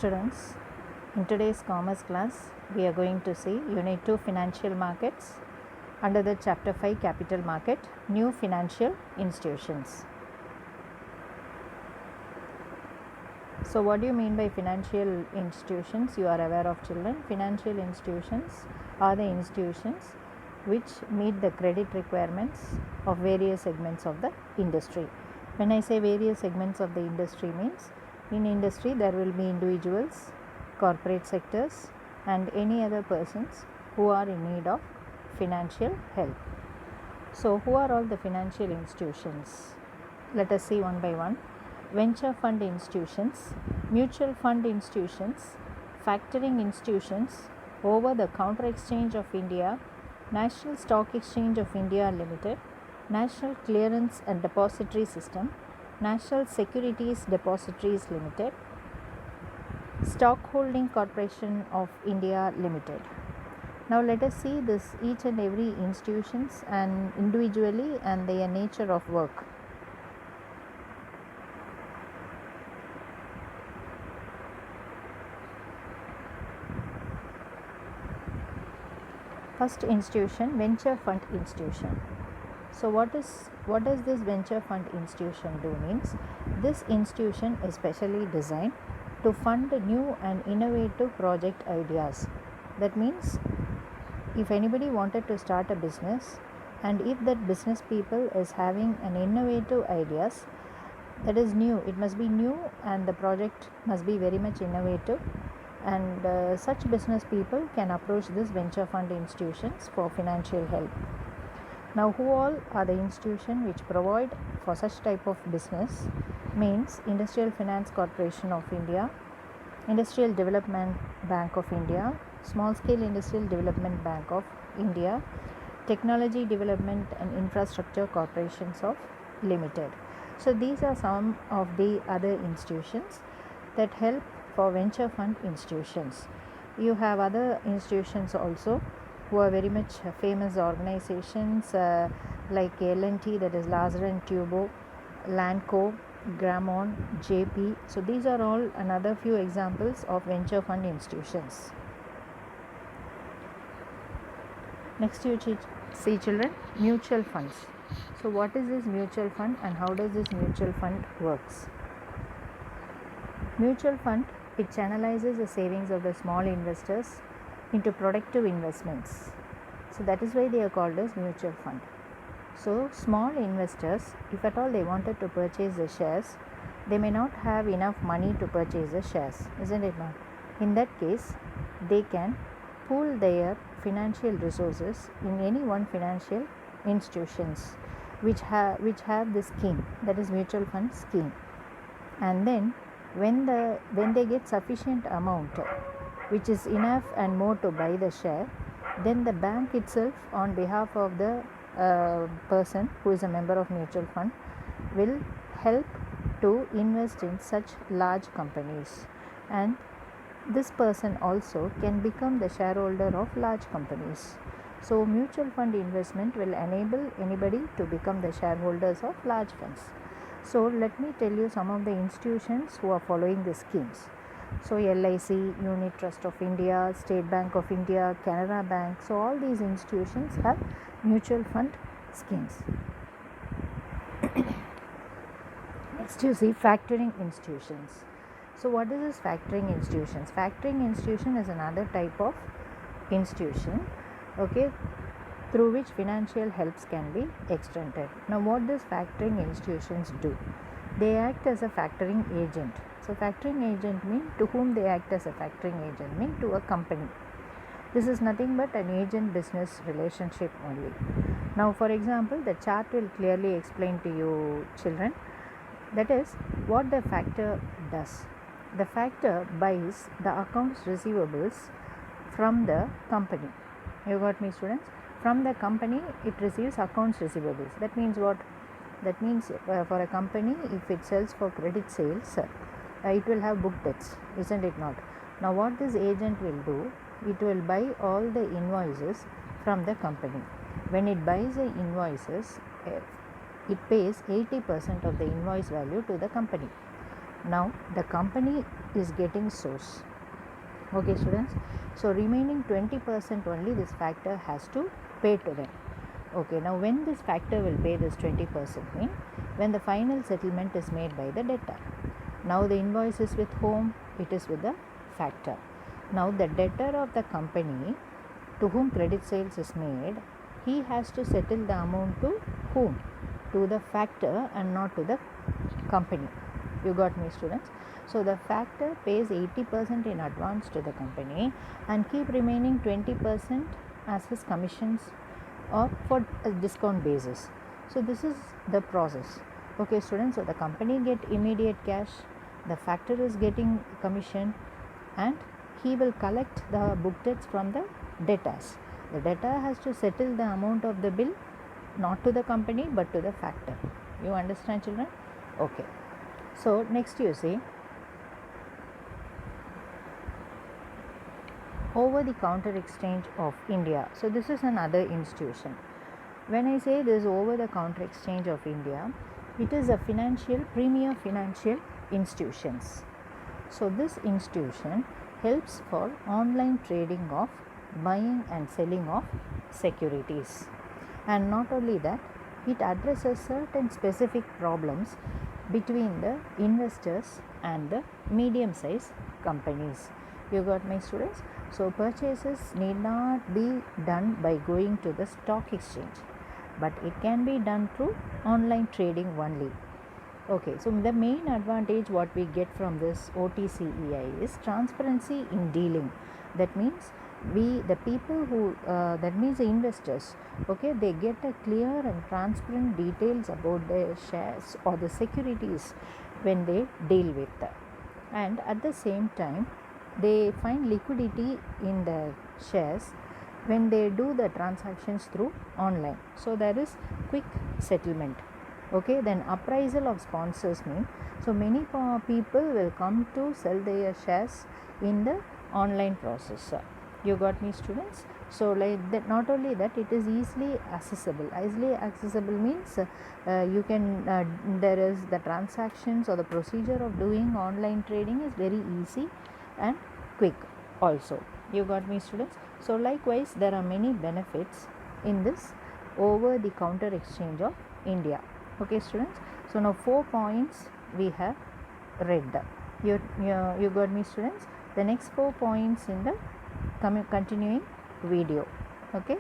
Students, in today's commerce class, we are going to see Unit 2 Financial Markets under the Chapter 5 Capital Market, New Financial Institutions. So, what do you mean by financial institutions? You are aware of, children. Financial institutions are the institutions which meet the credit requirements of various segments of the industry. When I say various segments of the industry means, in industry there will be individuals, corporate sectors and any other persons who are in need of financial help. So, who are all the financial institutions? Let us see one by one. Venture fund institutions, mutual fund institutions, factoring institutions, over the counter exchange of India, National Stock Exchange of India Limited, National Clearance and Depository System, National Securities Depositories Limited, Stock Holding Corporation of India Limited. Now let us see this each and every institutions and individually and their nature of work. First institution, venture fund institution. So what does this venture fund institution do? Means this institution is specially designed to fund new and innovative project ideas. That means if anybody wanted to start a business and if that business people is having an innovative ideas that is new, it must be new and the project must be very much innovative, and such business people can approach this venture fund institutions for financial help. Now, who all are the institutions which provide for such type of business? Means Industrial Finance Corporation of India, Industrial Development Bank of India, Small Scale Industrial Development Bank of India, Technology Development and Infrastructure Corporations of Limited. So these are some of the other institutions that help for venture fund institutions. You have other institutions also who are very much famous organizations like L&T, that is Lazar and Tubro, Lanco, Grammon, JP. So these are all another few examples of venture fund institutions. Next you see, children, mutual funds. So what is this mutual fund and how does this mutual fund works? Mutual fund, it channelizes the savings of the small investors into productive investments. So that is why they are called as mutual fund. So small investors, if at all they wanted to purchase the shares, they may not have enough money to purchase the shares, isn't it not? In that case, they can pool their financial resources in any one financial institutions which have this scheme, that is mutual fund scheme, and then when they get sufficient amount which is enough and more to buy the share, then the bank itself on behalf of the person who is a member of mutual fund will help to invest in such large companies, and this person also can become the shareholder of large companies. So mutual fund investment will enable anybody to become the shareholders of large funds. So let me tell you some of the institutions who are following the schemes. So LIC, Unit Trust of India, State Bank of India, Canara Bank. So all these institutions have mutual fund schemes. Next you see factoring institutions. So what is this factoring institutions? Factoring institution is another type of institution, okay, through which financial helps can be extended. Now what does factoring institutions do? They act as a factoring agent. So factoring agent mean to whom they act as a factoring agent, mean to a company. This is nothing but an agent business relationship only. Now for example, the chart will clearly explain to you, children, that is what the factor does. The factor buys the accounts receivables from the company. You got me, students? From the company it receives accounts receivables. That means what? That means for a company, if it sells for credit sales, it will have book debts, isn't it not? Now what this agent will do, it will buy all the invoices from the company. When it buys the invoices, it pays 80% of the invoice value to the company. Now the company is getting source. Okay students, so remaining 20% only this factor has to pay to them. Okay, now when this factor will pay this 20% mean when the final settlement is made by the debtor. Now the invoice is with whom? It is with the factor. Now the debtor of the company to whom credit sales is made, he has to settle the amount to whom? To the factor and not to the company. You got me students? So the factor pays 80% in advance to the company and keep remaining 20% as his commissions or for a discount basis. So this is the process. Okay students, so the company get immediate cash, the factor is getting commission, and he will collect the book debts from the debtors. The debtor has to settle the amount of the bill not to the company but to the factor. You understand children? Okay. So next you see over the counter exchange of India. So this is another institution. When I say this over the counter exchange of India, it is a premier financial institutions. So this institution helps for online trading of buying and selling of securities. And not only that, it addresses certain specific problems between the investors and the medium-sized companies. You got my students? So purchases need not be done by going to the stock exchange, but it can be done through online trading only. Okay, so the main advantage what we get from this OTCEI is transparency in dealing. That means the people who that means the investors, okay, they get a clear and transparent details about the shares or the securities when they deal with that. And at the same time they find liquidity in the shares when they do the transactions through online. So there is quick settlement. Okay, then appraisal of sponsors mean so many people will come to sell their shares in the online process. You got me students? So like that, not only that, it is easily accessible. Easily accessible means you can there is the transactions or the procedure of doing online trading is very easy and quick also. You got me students? So likewise there are many benefits in this over the counter exchange of India. Okay students, so now 4 points we have read. You got me students? The next 4 points in the continuing video. Okay.